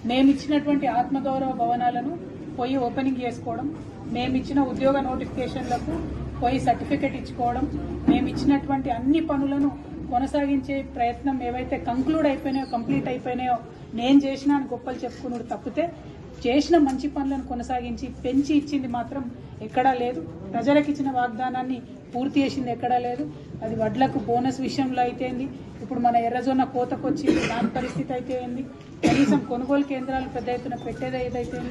మేమిచ్చినటువంటి ఆత్మగౌరవ భవనాలను పోయి ఓపెనింగ్ చేసుకోవడం, మేమిచ్చిన ఉద్యోగ నోటిఫికేషన్లకు పోయి సర్టిఫికెట్ ఇచ్చుకోవడం, మేమిచ్చినటువంటి అన్ని పనులను కొనసాగించే ప్రయత్నం ఏవైతే కంప్లీట్ అయిపోయినాయో నేను చేసినా అని గొప్పలు చెప్పుకున్నాడు తప్పితే చేసిన మంచి పనులను కొనసాగించి పెంచి ఇచ్చింది మాత్రం ఎక్కడా లేదు. ప్రజలకు ఇచ్చిన వాగ్దానాన్ని పూర్తి చేసింది ఎక్కడా లేదు. అది వడ్లకు బోనస్ విషయంలో అయితేంది, ఇప్పుడు మన ఎర్రజొన్న కోతకు వచ్చింది దాని పరిస్థితి అయితే ఏంది, కనీసం కొనుగోలు కేంద్రాలు పెద్ద ఎత్తున పెట్టేది ఏదైతే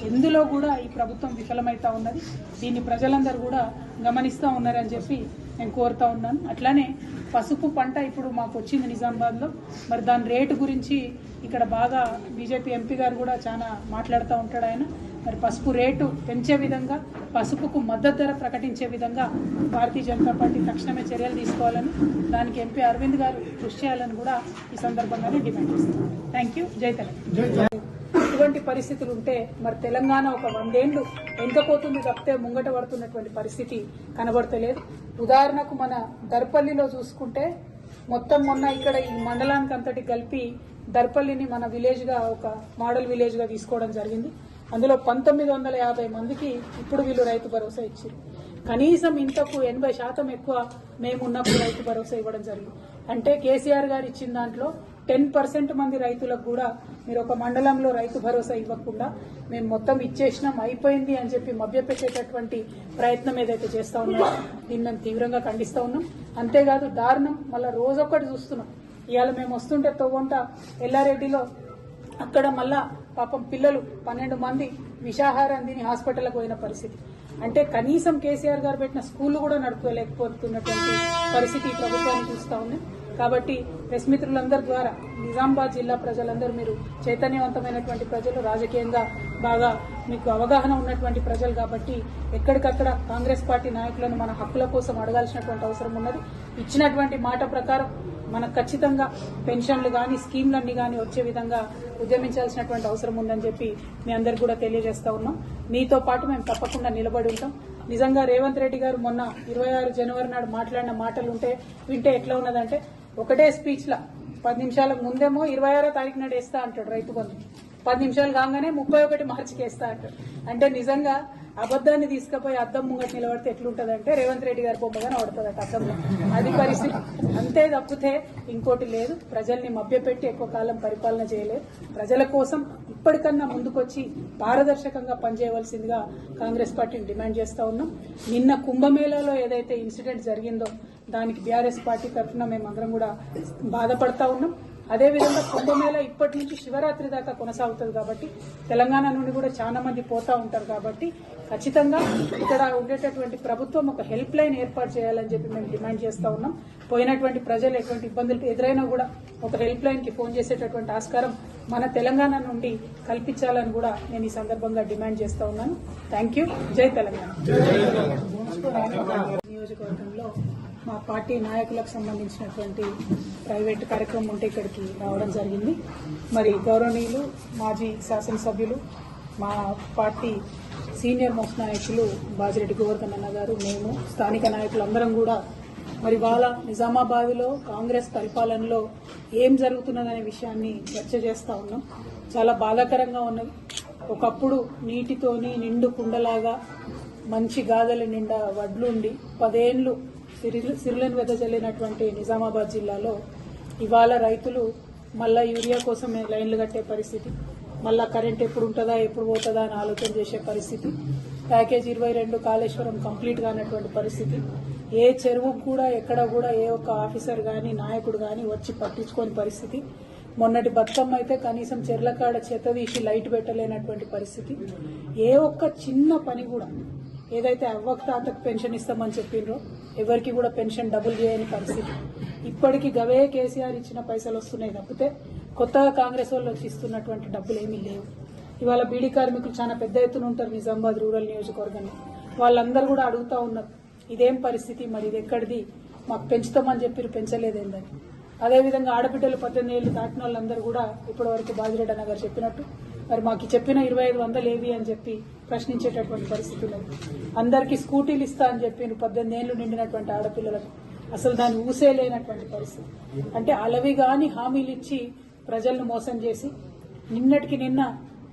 ఎందులో కూడా ఈ ప్రభుత్వం విఫలమవుతా ఉన్నది. దీన్ని ప్రజలందరూ కూడా గమనిస్తూ ఉన్నారని చెప్పి నేను కోరుతా ఉన్నాను. అట్లానే పసుపు పంట ఇప్పుడు మాకు వచ్చింది నిజామాబాద్లో, మరి దాని రేటు గురించి ఇక్కడ బాగా బీజేపీ ఎంపీ గారు కూడా చాలా మాట్లాడుతూ ఉంటాడు. ఆయన మరి పసుపు రేటు పెంచే విధంగా, పసుపుకు మద్దతు ధర ప్రకటించే విధంగా భారతీయ జనతా పార్టీ తక్షణమే చర్యలు తీసుకోవాలని, దానికి ఎంపీ అరవింద్ గారు కృషి చేయాలని కూడా ఈ సందర్భంగానే డిమాండ్ చేస్తున్నాను. Thank you. జై తెలంగాణ. ఇటువంటి పరిస్థితులు ఉంటే మరి తెలంగాణ ఒక 100 ఏళ్లు ఎంకపోతుంది తప్పితే ముంగట పడుతున్నటువంటి పరిస్థితి కనబడతలేదు. ఉదాహరణకు మన దర్పల్లిలో చూసుకుంటే మొత్తం మొన్న ఇక్కడ ఈ మండలానికి అంతటి కలిపి దర్పల్లిని మన విలేజ్గా ఒక మోడల్ విలేజ్గా తీసుకోవడం జరిగింది. అందులో 1950 మందికి ఇప్పుడు వీళ్ళు రైతు భరోసా ఇచ్చారు. కనీసం ఇంతకు 80% ఎక్కువ మేమున్నప్పుడు రైతు భరోసా ఇవ్వడం జరిగింది. అంటే కేసీఆర్ గారు ఇచ్చిన దాంట్లో 10% మంది రైతులకు కూడా మీరు ఒక మండలంలో రైతు భరోసా ఇవ్వకుండా మేము మొత్తం ఇచ్చేసినాం అయిపోయింది అని చెప్పి మభ్యపెట్టేటటువంటి ప్రయత్నం ఏదైతే చేస్తా ఉన్నామో దీన్ని మేము తీవ్రంగా ఖండిస్తా ఉన్నాం. అంతేకాదు దారుణం మళ్ళీ రోజొక్కటి చూస్తున్నాం. ఇవాళ మేము వస్తుంటే తొవ్వంట ఎల్లారెడ్డిలో అక్కడ మళ్ళా పాపం పిల్లలు 12 మంది విషాహారం తిని హాస్పిటల్కి పోయిన పరిస్థితి. అంటే కనీసం కేసీఆర్ గారు పెట్టిన స్కూళ్లు కూడా నడుపుకోలేకపోతున్నటువంటి పరిస్థితి ఈ ప్రభుత్వాన్ని చూస్తా ఉన్నాయి. కాబట్టి ప్రెస్ మిత్రులందరి ద్వారా నిజామాబాద్ జిల్లా ప్రజలందరూ మీరు చైతన్యవంతమైనటువంటి ప్రజలు, రాజకీయంగా బాగా మీకు అవగాహన ఉన్నటువంటి ప్రజలు కాబట్టి ఎక్కడికక్కడ కాంగ్రెస్ పార్టీ నాయకులను మన హక్కుల కోసం అడగాల్సినటువంటి అవసరం ఉన్నది. ఇచ్చినటువంటి మాట ప్రకారం మనకు ఖచ్చితంగా పెన్షన్లు కానీ స్కీమ్లన్నీ కానీ వచ్చే విధంగా ఉద్యమించాల్సినటువంటి అవసరం ఉందని చెప్పి మీ అందరికి కూడా తెలియజేస్తా ఉన్నాం. మీతో పాటు మేము తప్పకుండా నిలబడి ఉంటాం. నిజంగా రేవంత్ రెడ్డి గారు మొన్న 26 జనవరి నాడు మాట్లాడిన మాటలు వింటే ఎట్లా ఉన్నదంటే ఒకటే స్పీచ్ లా 10 నిమిషాలకు ముందేమో 26వ తారీఖు నాడు వేస్తా అంటాడు రైతు బంధు, 10 నిమిషాలు కాగానే 31 మార్చికి వేస్తా అంటాడు. అంటే నిజంగా అబద్దాన్ని తీసుకుపోయి అద్దం ముంగట నిలబడితే ఎట్లుంటదంటే రేవంత్ రెడ్డి గారి బొమ్మగానే పడుతుందట అద్దంలో. అది పరిస్థితి. అంతే తప్పితే ఇంకోటి లేదు. ప్రజల్ని మభ్యపెట్టి ఎక్కువ కాలం పరిపాలన చేయలేదు. ప్రజల కోసం ఇప్పటికన్నా ముందుకొచ్చి పారదర్శకంగా పనిచేయవలసిందిగా కాంగ్రెస్ పార్టీని డిమాండ్ చేస్తా ఉన్నాం. నిన్న కుంభమేళాలో ఏదైతే ఇన్సిడెంట్ జరిగిందో దానికి బీఆర్ఎస్ పార్టీ తరఫున మేమందరం కూడా బాధపడతా ఉన్నాం. అదేవిధంగా కుంభమేళ ఇప్పటి నుంచి శివరాత్రి దాకా కొనసాగుతుంది కాబట్టి తెలంగాణ నుండి కూడా చాలా మంది పోతా ఉంటారు కాబట్టి ఖచ్చితంగా ఇక్కడ ఉండేటటువంటి ప్రభుత్వం ఒక హెల్ప్ లైన్ ఏర్పాటు చేయాలని చెప్పి మేము డిమాండ్ చేస్తా ఉన్నాం. పోయినటువంటి ప్రజలు ఎటువంటి ఇబ్బందులు ఎదురైనా కూడా ఒక హెల్ప్ లైన్ కి ఫోన్ చేసేటటువంటి ఆస్కారం మన తెలంగాణ నుండి కల్పించాలని కూడా నేను ఈ సందర్భంగా డిమాండ్ చేస్తా ఉన్నాను. Thank you. జై తెలంగాణ. నియోజకవర్గంలో మా పార్టీ నాయకులకు సంబంధించినటువంటి ప్రైవేట్ కార్యక్రమం ఉంటే ఇక్కడికి రావడం జరిగింది. మరి గౌరవనీయులు మాజీ శాసనసభ్యులు, మా పార్టీ సీనియర్ మోస్ట్ నాయకులు బాజిరెడ్డి గోవర్ధన్ అన్న గారు, మేము స్థానిక నాయకులందరం కూడా మరి వాళ్ళ నిజామాబాద్లో కాంగ్రెస్ పరిపాలనలో ఏం జరుగుతున్నదనే విషయాన్ని చర్చ చేస్తూ ఉన్నాం. చాలా బాధాకరంగా ఉన్నది. ఒకప్పుడు నీటితోని నిండు కుండలాగా మంచి గాథల నిండా వడ్లుండి 10 ఏళ్లు సిరులను వెదజల్లినటువంటి నిజామాబాద్ జిల్లాలో ఇవాళ రైతులు మళ్ళా యూరియా కోసం లైన్లు కట్టే పరిస్థితి, మళ్ళా కరెంట్ ఎప్పుడు ఉంటుందా ఎప్పుడు పోతుందా అని ఆలోచన చేసే పరిస్థితి, ప్యాకేజ్ 22 కాళేశ్వరం కంప్లీట్ కానటువంటి పరిస్థితి, ఏ చెరువుకు కూడా ఎక్కడ కూడా ఏ ఒక్క ఆఫీసర్ కానీ నాయకుడు కానీ వచ్చి పట్టించుకోని పరిస్థితి, మొన్నటి బతుకమ్మ అయితే కనీసం చెర్లకాడ చెత్త తీసి లైట్ పెట్టలేనటువంటి పరిస్థితి, ఏ ఒక్క చిన్న పని కూడా ఏదైతే అవ్వకు తాతకు పెన్షన్ ఇస్తామని చెప్పిండ్రో ఎవరికి కూడా పెన్షన్ డబుల్ చేయని పరిస్థితి. ఇప్పటికీ గవే కేసీఆర్ ఇచ్చిన పైసలు వస్తున్నాయి తప్పితే కొత్తగా కాంగ్రెస్ వాళ్ళు వచ్చి ఇస్తున్నటువంటి డబ్బులు ఏమీ లేవు. ఇవాళ బీడీ కార్మికులు చాలా పెద్ద ఎత్తున ఉంటారు నిజామాబాద్ రూరల్ నియోజకవర్గంలో. వాళ్ళందరూ కూడా అడుగుతా ఉన్నారు ఇదేం పరిస్థితి, మరి ఇది ఎక్కడిది, మాకు పెంచుతామని చెప్పి పెంచలేదేందని. అదేవిధంగా ఆడబిడ్డలు 18 ఏళ్లు దాటిన వాళ్ళందరూ కూడా ఇప్పటివరకు బాజిరెడ్డి అన్న గారు చెప్పినట్టు మరి మాకు చెప్పిన 2500 ఏవి అని చెప్పి ప్రశ్నించేటటువంటి పరిస్థితి ఉన్నది. అందరికీ స్కూటీలు ఇస్తా అని చెప్పి 18 ఏళ్లు నిండినటువంటి ఆడపిల్లలకు అసలు దాన్ని ఊసే లేనటువంటి పరిస్థితి. అంటే అలవి గాని హామీలు ఇచ్చి ప్రజలను మోసం చేసి నిన్నటికి నిన్న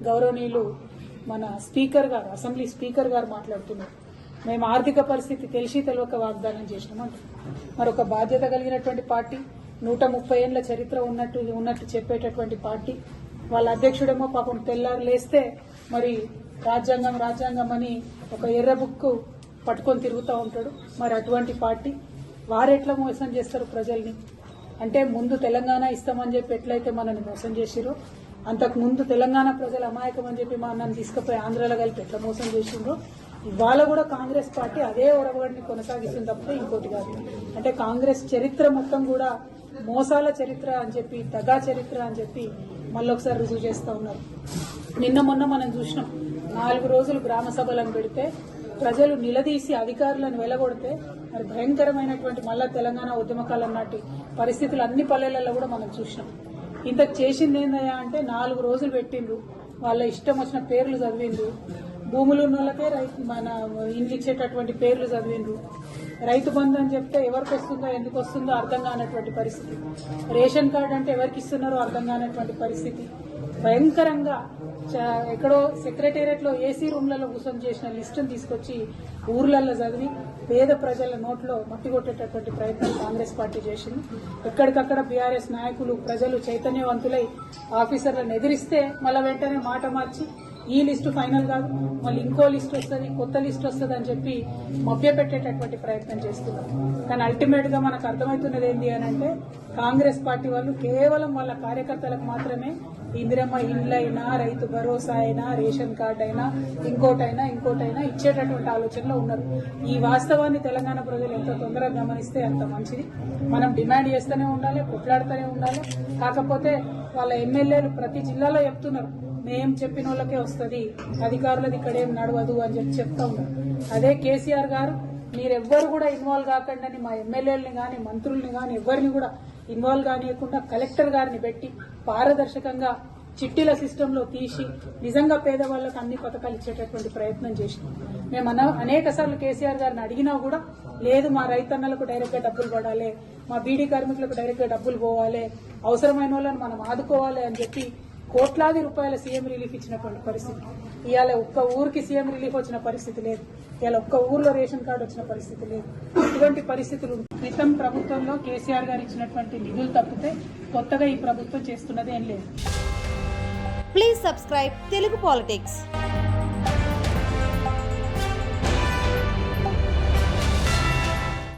గౌరవనీయులు మన స్పీకర్ గారు, అసెంబ్లీ స్పీకర్ గారు మాట్లాడుతున్నారు. మేము ఆర్థిక పరిస్థితి తెలిసి తెలియక వాగ్దానం చేసినామంట. మరొక బాధ్యత కలిగినటువంటి పార్టీ, 130 ఏళ్ల చరిత్ర ఉన్నట్టు చెప్పేటటువంటి పార్టీ, వాళ్ళ అధ్యక్షుడేమో పాపం తెల్లారు లేస్తే మరి రాజ్యాంగం అని ఒక ఎర్ర బుక్కు పట్టుకొని తిరుగుతూ ఉంటాడు. మరి అటువంటి పార్టీ వారెట్లా మోసం చేస్తారు ప్రజల్ని? అంటే ముందు తెలంగాణ ఇస్తామని చెప్పి ఎట్లయితే మనల్ని మోసం చేసిరో, అంతకు ముందు తెలంగాణ ప్రజలు అమాయకం అని చెప్పి నన్ను తీసుకుపోయి ఆంధ్రాలో కలిపి ఎట్లా మోసం చేసిండ్రో, ఇవాళ కూడా కాంగ్రెస్ పార్టీ అదే ఒడవడిని కొనసాగిస్తుంది తప్పితే ఇంకోటి కాదు. అంటే కాంగ్రెస్ చరిత్ర మొత్తం కూడా మోసాల చరిత్ర అని చెప్పి, దగా చరిత్ర అని చెప్పి మళ్ళొకసారి రుజువు చేస్తూ ఉన్నారు. నిన్న మొన్న మనం చూసినాం, 4 రోజులు గ్రామ సభలను పెడితే ప్రజలు నిలదీసి అధికారులను వెలగొడితే మరి భయంకరమైనటువంటి మళ్ళా తెలంగాణ ఉద్యమకాలం నాటి పరిస్థితులు అన్ని పల్లెలలో కూడా మనం చూసినాం. ఇంతకు చేసింది ఏందయ్యా అంటే 4 రోజులు పెట్టిండ్రు, వాళ్ళ ఇష్టం వచ్చిన పేర్లు చదివిండ్రు, భూములు ఉన్న వాళ్ళకే మన ఇండ్లు ఇచ్చేటటువంటి పేర్లు చదివిండ్రు, రైతు బంధు అని చెప్తే ఎవరికి వస్తుందో ఎందుకు వస్తుందో అర్థం కానటువంటి పరిస్థితి, రేషన్ కార్డు అంటే ఎవరికి ఇస్తున్నారో అర్థం కానటువంటి పరిస్థితి, భయంకరంగా ఎక్కడో సెక్రటేరియట్ లో ఏసీ రూమ్లలో కూర్చొని చేసిన లిస్టును తీసుకొచ్చి ఊర్లలో చదివి పేద ప్రజల నోట్లో మట్టి కొట్టేటటువంటి ప్రయత్నం కాంగ్రెస్ పార్టీ చేసింది. ఎక్కడికక్కడ బీఆర్ఎస్ నాయకులు, ప్రజలు చైతన్యవంతులై ఆఫీసర్లను ఎదిరిస్తే మళ్ళీ వెంటనే మాట మార్చి ఈ లిస్టు ఫైనల్ కాదు, మళ్ళీ ఇంకో లిస్ట్ వస్తుంది, కొత్త లిస్ట్ వస్తుంది అని చెప్పి మభ్యపెట్టేటటువంటి ప్రయత్నం చేస్తున్నారు. కానీ అల్టిమేట్ గా మనకు అర్థమవుతున్నది ఏంటి అని అంటే, కాంగ్రెస్ పార్టీ వాళ్ళు కేవలం వాళ్ళ కార్యకర్తలకు మాత్రమే ఇందిరమ్మ ఇండ్లైనా, రైతు భరోసా అయినా, రేషన్ కార్డు అయినా, ఇంకోటైనా ఇచ్చేటటువంటి ఆలోచనలో ఉన్నారు. ఈ వాస్తవాన్ని తెలంగాణ ప్రజలు ఎంత తొందరగా గమనిస్తే అంత మంచిది. మనం డిమాండ్ చేస్తూనే ఉండాలి, కొట్లాడుతూనే ఉండాలి. కాకపోతే వాళ్ళ ఎమ్మెల్యేలు ప్రతి జిల్లాలో చెప్తున్నారు, మేం చెప్పిన వాళ్ళకే వస్తుంది, అధికారులది ఇక్కడేం నడవదు అని చెప్పి చెప్తా ఉన్నారు. అదే కేసీఆర్ గారు, మీరెవ్వరు కూడా ఇన్వాల్వ్ కాకండి అని మా ఎమ్మెల్యేలని కానీ, మంత్రుల్ని కానీ ఎవరిని కూడా ఇన్వాల్వ్ కానియకుండా కలెక్టర్ గారిని పెట్టి పారదర్శకంగా చిట్టీల సిస్టంలో తీసి నిజంగా పేదవాళ్లకు అన్ని పథకాలు ఇచ్చేటటువంటి ప్రయత్నం చేసినాం. మేము అనేక సార్లు కేసీఆర్ గారిని అడిగినా కూడా లేదు, మా రైతన్నలకు డైరెక్ట్ గా డబ్బులు పడాలి, మా బీడీ కార్మికులకు డైరెక్ట్ గా డబ్బులు పోవాలి, అవసరమైన వాళ్ళని మనం ఆదుకోవాలి అని చెప్పి కోట్లాది రూపాయల సీఎం రిలీఫ్ ఇచ్చినటువంటి పరిస్థితి. ఇవాళ ఒక్క ఊరికి సీఎం రిలీఫ్ వచ్చిన పరిస్థితి లేదు, ఇవాళ ఒక్క ఊర్లో రేషన్ కార్డు వచ్చిన పరిస్థితి లేదు. ఇటువంటి పరిస్థితులు క్రితం ప్రభుత్వంలో కేసీఆర్ గారు ఇచ్చినటువంటి నిధులు తప్పితే కొత్తగా ఈ ప్రభుత్వం చేస్తున్నది ఏం లేదు. Please subscribe Telugu politics.